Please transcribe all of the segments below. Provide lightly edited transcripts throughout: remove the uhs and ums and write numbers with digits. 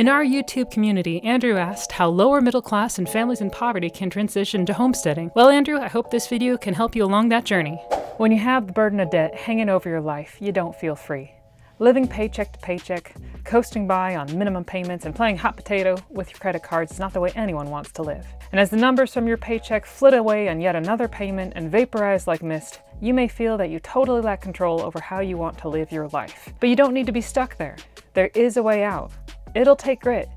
In our YouTube community, Andrew asked how lower middle class and families in poverty can transition to homesteading. Well, Andrew, I hope this video can help you along that journey. When you have the burden of debt hanging over your life, you don't feel free. Living paycheck to paycheck, coasting by on minimum payments, and playing hot potato with your credit cards is not the way anyone wants to live. And as the numbers from your paycheck flit away on yet another payment and vaporize like mist, you may feel that you totally lack control over how you want to live your life. But you don't need to be stuck there. There is a way out. It'll take grit,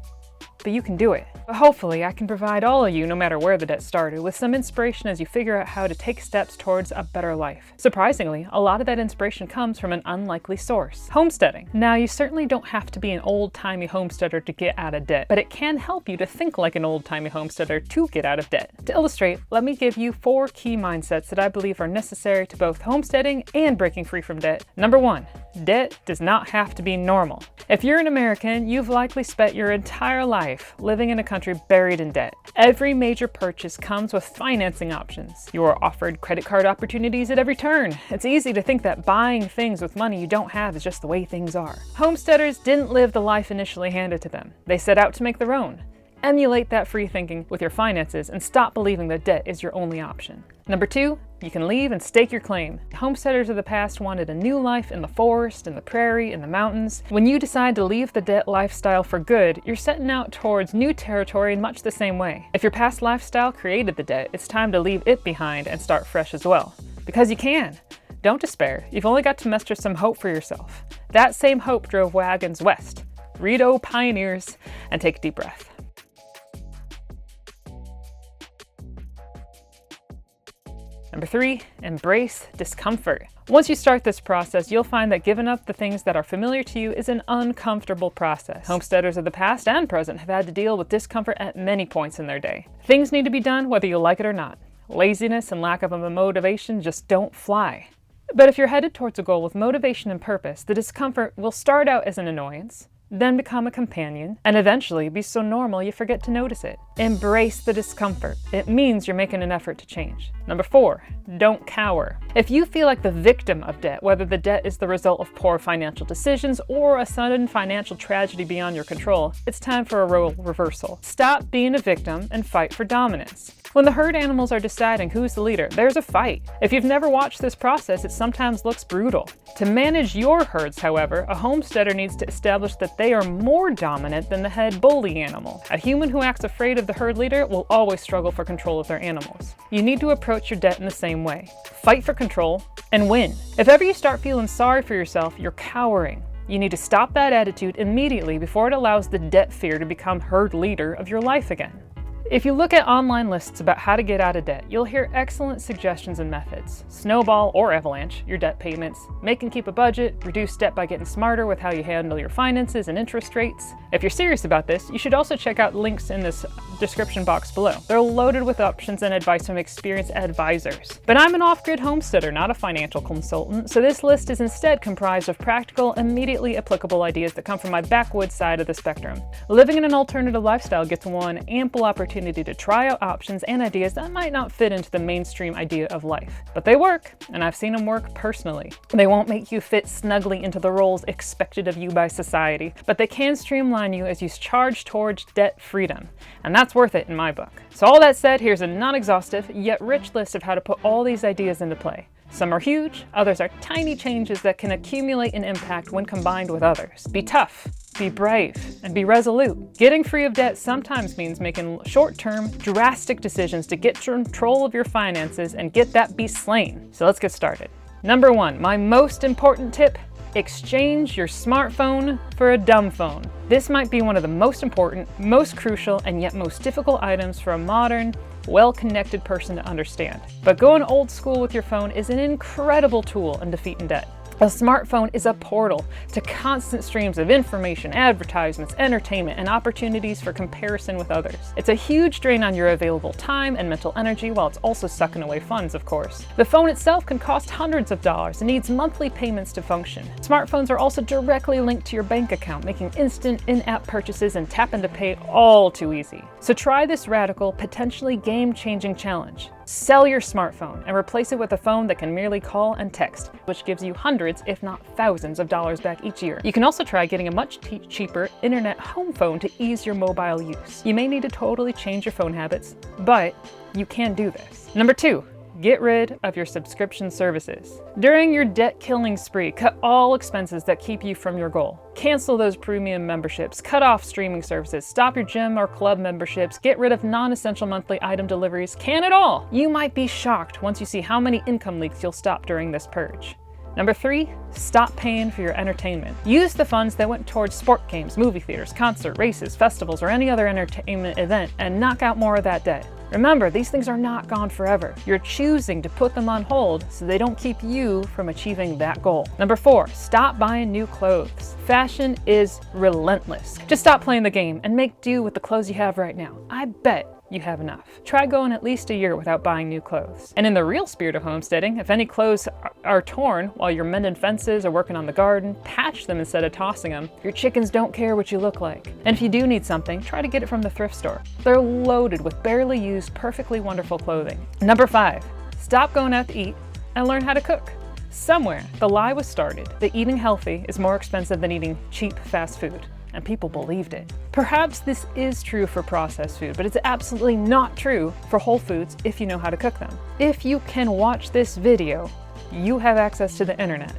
but you can do it. But hopefully I can provide all of you, no matter where the debt started, with some inspiration as you figure out how to take steps towards a better life. Surprisingly, a lot of that inspiration comes from an unlikely source: homesteading. Now, you certainly don't have to be an old-timey homesteader to get out of debt, but it can help you to think like an old-timey homesteader to get out of debt. To illustrate, let me give you 4 key mindsets that I believe are necessary to both homesteading and breaking free from debt. Number 1, debt does not have to be normal. If you're an American, you've likely spent your entire life living in a country buried in debt. Every major purchase comes with financing options. You are offered credit card opportunities at every turn. It's easy to think that buying things with money you don't have is just the way things are. Homesteaders didn't live the life initially handed to them. They set out to make their own. Emulate that free thinking with your finances and stop believing that debt is your only option. Number 2, you can leave and stake your claim. Homesteaders of the past wanted a new life in the forest, in the prairie, in the mountains. When you decide to leave the debt lifestyle for good, you're setting out towards new territory in much the same way. If your past lifestyle created the debt, it's time to leave it behind and start fresh as well. Because you can. Don't despair. You've only got to muster some hope for yourself. That same hope drove wagons west. Read, O pioneers, and take a deep breath. Number 3, embrace discomfort. Once you start this process, you'll find that giving up the things that are familiar to you is an uncomfortable process. Homesteaders of the past and present have had to deal with discomfort at many points in their day. Things need to be done whether you like it or not. Laziness and lack of a motivation just don't fly. But if you're headed towards a goal with motivation and purpose, the discomfort will start out as an annoyance, then become a companion, and eventually be so normal you forget to notice it. Embrace the discomfort. It means you're making an effort to change. Number 4, don't cower. If you feel like the victim of debt, whether the debt is the result of poor financial decisions or a sudden financial tragedy beyond your control, it's time for a role reversal. Stop being a victim and fight for dominance. When the herd animals are deciding who's the leader, there's a fight. If you've never watched this process, it sometimes looks brutal. To manage your herds, however, a homesteader needs to establish that they are more dominant than the head bully animal. A human who acts afraid of the herd leader will always struggle for control of their animals. You need to approach your debt in the same way. Fight for control and win. If ever you start feeling sorry for yourself, you're cowering. You need to stop that attitude immediately before it allows the debt fear to become herd leader of your life again. If you look at online lists about how to get out of debt, you'll hear excellent suggestions and methods. Snowball or avalanche your debt payments, make and keep a budget, reduce debt by getting smarter with how you handle your finances and interest rates. If you're serious about this, you should also check out links in this description box below. They're loaded with options and advice from experienced advisors. But I'm an off-grid homesteader, not a financial consultant, so this list is instead comprised of practical, immediately applicable ideas that come from my backwoods side of the spectrum. Living in an alternative lifestyle gets one ample opportunity to try out options and ideas that might not fit into the mainstream idea of life. But they work, and I've seen them work personally. They won't make you fit snugly into the roles expected of you by society, but they can streamline you as you charge towards debt freedom. And that's worth it in my book. So all that said, here's a non-exhaustive yet rich list of how to put all these ideas into play. Some are huge, others are tiny changes that can accumulate an impact when combined with others. Be tough, be brave, and be resolute. Getting free of debt sometimes means making short-term, drastic decisions to get control of your finances and get that beast slain. So let's get started. Number 1, my most important tip: exchange your smartphone for a dumb phone. This might be one of the most important, most crucial, and yet most difficult items for a modern, well-connected person to understand. But going old school with your phone is an incredible tool in defeating debt. A smartphone is a portal to constant streams of information, advertisements, entertainment, and opportunities for comparison with others. It's a huge drain on your available time and mental energy, while it's also sucking away funds, of course. The phone itself can cost hundreds of dollars and needs monthly payments to function. Smartphones are also directly linked to your bank account, making instant in-app purchases and tap and to pay all too easy. So try this radical, potentially game-changing challenge. Sell your smartphone and replace it with a phone that can merely call and text, which gives you hundreds, if not thousands of dollars back each year. You can also try getting a much cheaper internet home phone to ease your mobile use. You may need to totally change your phone habits, but you can do this. Number 2. Get rid of your subscription services. During your debt-killing spree, cut all expenses that keep you from your goal. Cancel those premium memberships, cut off streaming services, stop your gym or club memberships, get rid of non-essential monthly item deliveries, can it all! You might be shocked once you see how many income leaks you'll stop during this purge. Number 3, stop paying for your entertainment. Use the funds that went towards sport games, movie theaters, concert, races, festivals, or any other entertainment event and knock out more of that debt. Remember, these things are not gone forever. You're choosing to put them on hold so they don't keep you from achieving that goal. Number 4, stop buying new clothes. Fashion is relentless. Just stop playing the game and make do with the clothes you have right now. I bet you have enough. Try going at least a year without buying new clothes. And in the real spirit of homesteading, if any clothes are torn while you're mending fences or working on the garden, patch them instead of tossing them. Your chickens don't care what you look like. And if you do need something, try to get it from the thrift store. They're loaded with barely used, perfectly wonderful clothing. Number 5, stop going out to eat and learn how to cook. Somewhere, the lie was started that eating healthy is more expensive than eating cheap fast food. And people believed it. Perhaps this is true for processed food, but it's absolutely not true for whole foods if you know how to cook them. If you can watch this video, you have access to the internet.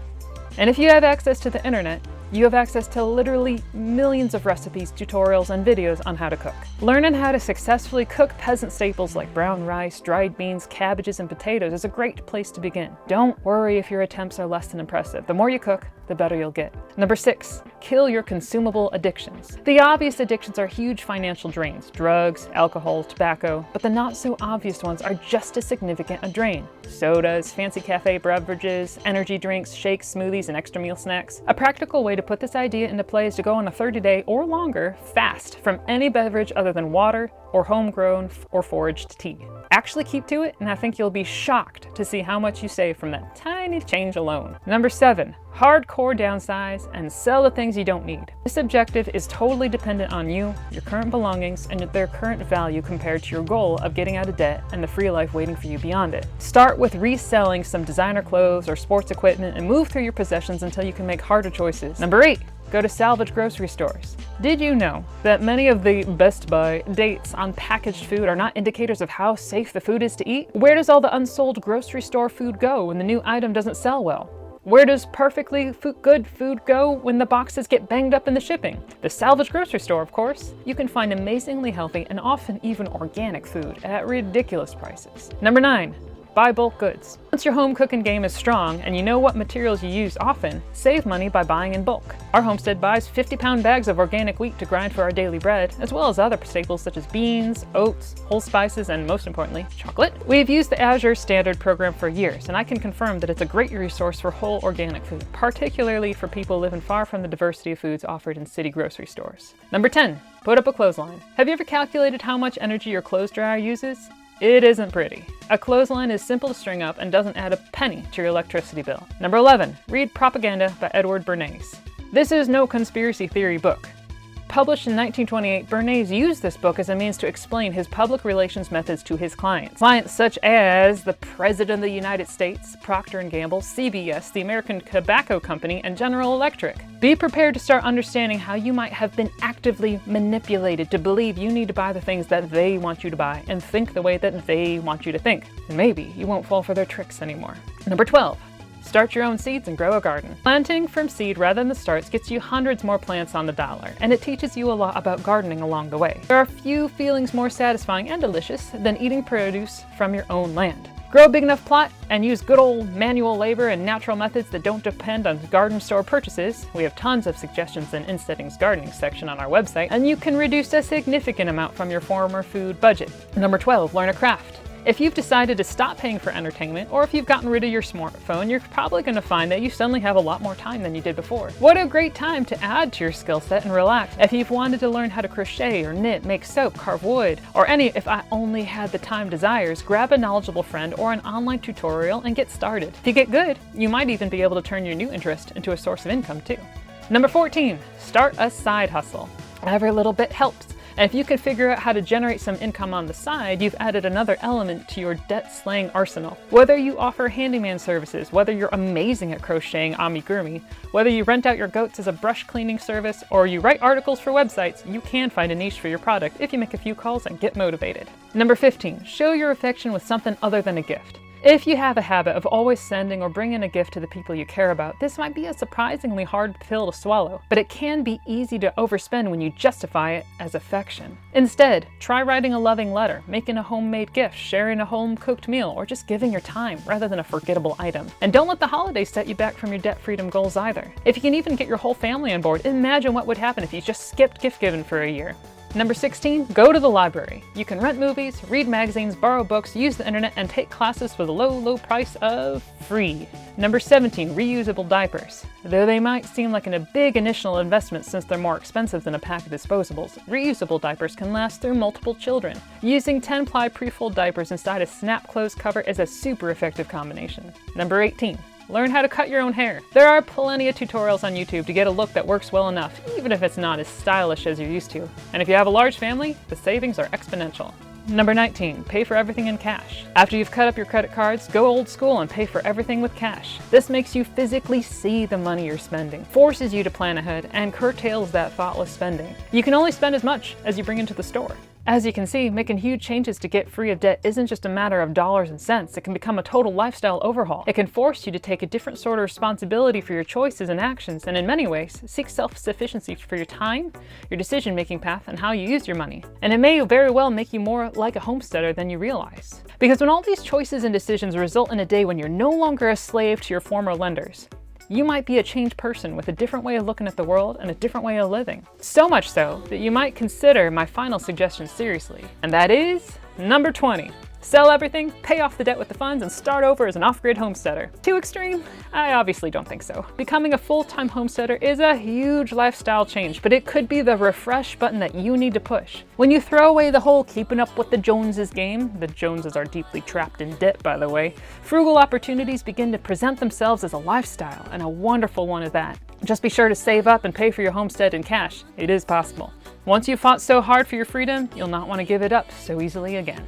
And if you have access to the internet, you have access to literally millions of recipes, tutorials, and videos on how to cook. Learning how to successfully cook peasant staples like brown rice, dried beans, cabbages, and potatoes is a great place to begin. Don't worry if your attempts are less than impressive. The more you cook, the better you'll get. Number 6, kill your consumable addictions. The obvious addictions are huge financial drains: drugs, alcohol, tobacco, but the not so obvious ones are just as significant a drain. Sodas, fancy cafe beverages, energy drinks, shakes, smoothies, and extra meal snacks. A practical way to put this idea into play is to go on a 30-day or longer fast from any beverage other than water or homegrown or foraged tea. Actually keep to it, and I think you'll be shocked to see how much you save from that tiny change alone. Number 7, hardcore downsize and sell the things you don't need. This objective is totally dependent on you, your current belongings, and their current value compared to your goal of getting out of debt and the free life waiting for you beyond it. Start with reselling some designer clothes or sports equipment and move through your possessions until you can make harder choices. Number 8, go to Salvage Grocery stores. Did you know that many of the Best Buy dates on packaged food are not indicators of how safe the food is to eat? Where does all the unsold grocery store food go when the new item doesn't sell well? Where does perfectly good food go when the boxes get banged up in the shipping? The Salvage Grocery store, of course. You can find amazingly healthy and often even organic food at ridiculous prices. Number 9, buy bulk goods. Once your home cooking game is strong and you know what materials you use often, save money by buying in bulk. Our homestead buys 50-pound bags of organic wheat to grind for our daily bread, as well as other staples such as beans, oats, whole spices, and most importantly, chocolate. We've used the Azure Standard program for years, and I can confirm that it's a great resource for whole organic food, particularly for people living far from the diversity of foods offered in city grocery stores. Number 10, put up a clothesline. Have you ever calculated how much energy your clothes dryer uses? It isn't pretty. A clothesline is simple to string up and doesn't add a penny to your electricity bill. Number 11, read Propaganda by Edward Bernays. This is no conspiracy theory book. Published in 1928, Bernays used this book as a means to explain his public relations methods to his clients. Clients such as the President of the United States, Procter & Gamble, CBS, the American Tobacco Company, and General Electric. Be prepared to start understanding how you might have been actively manipulated to believe you need to buy the things that they want you to buy and think the way that they want you to think. And maybe you won't fall for their tricks anymore. Number 12. Start your own seeds and grow a garden. Planting from seed rather than the starts gets you hundreds more plants on the dollar, and it teaches you a lot about gardening along the way. There are few feelings more satisfying and delicious than eating produce from your own land. Grow a big enough plot and use good old manual labor and natural methods that don't depend on garden store purchases. We have tons of suggestions in Insteading's gardening section on our website, and you can reduce a significant amount from your former food budget. Number 12, learn a craft. If you've decided to stop paying for entertainment, or if you've gotten rid of your smartphone, you're probably going to find that you suddenly have a lot more time than you did before. What a great time to add to your skill set and relax. If you've wanted to learn how to crochet or knit, make soap, carve wood, or any if I only had the time desires, grab a knowledgeable friend or an online tutorial and get started. If you get good, you might even be able to turn your new interest into a source of income too. Number 14, start a side hustle. Every little bit helps. And if you can figure out how to generate some income on the side, you've added another element to your debt-slaying arsenal. Whether you offer handyman services, whether you're amazing at crocheting amigurumi, whether you rent out your goats as a brush cleaning service, or you write articles for websites, you can find a niche for your product if you make a few calls and get motivated. Number 15, show your affection with something other than a gift. If you have a habit of always sending or bringing a gift to the people you care about, this might be a surprisingly hard pill to swallow, but it can be easy to overspend when you justify it as affection. Instead, try writing a loving letter, making a homemade gift, sharing a home-cooked meal, or just giving your time rather than a forgettable item. And don't let the holidays set you back from your debt freedom goals either. If you can even get your whole family on board, imagine what would happen if you just skipped gift giving for a year. Number 16, go to the library. You can rent movies, read magazines, borrow books, use the internet, and take classes for the low price of free. Number 17, reusable diapers. Though they might seem like a big initial investment since they're more expensive than a pack of disposables, reusable diapers can last through multiple children. Using 10-ply pre-fold diapers inside a snap close cover is a super effective combination. Number 18, learn how to cut your own hair. There are plenty of tutorials on YouTube to get a look that works well enough, even if it's not as stylish as you're used to. And if you have a large family, the savings are exponential. Number 19, pay for everything in cash. After you've cut up your credit cards, go old school and pay for everything with cash. This makes you physically see the money you're spending, forces you to plan ahead, and curtails that thoughtless spending. You can only spend as much as you bring into the store. As you can see, making huge changes to get free of debt isn't just a matter of dollars and cents. It can become a total lifestyle overhaul. It can force you to take a different sort of responsibility for your choices and actions, and in many ways, seek self-sufficiency for your time, your decision-making path, and how you use your money. And it may very well make you more like a homesteader than you realize. Because when all these choices and decisions result in a day when you're no longer a slave to your former lenders, you might be a changed person with a different way of looking at the world and a different way of living. So much so that you might consider my final suggestion seriously. And that is number 20. Sell everything, pay off the debt with the funds, and start over as an off-grid homesteader. Too extreme? I obviously don't think so. Becoming a full-time homesteader is a huge lifestyle change, but it could be the refresh button that you need to push. When you throw away the whole keeping up with the Joneses game, the Joneses are deeply trapped in debt, by the way, frugal opportunities begin to present themselves as a lifestyle, and a wonderful one at that. Just be sure to save up and pay for your homestead in cash. It is possible. Once you've fought so hard for your freedom, you'll not want to give it up so easily again.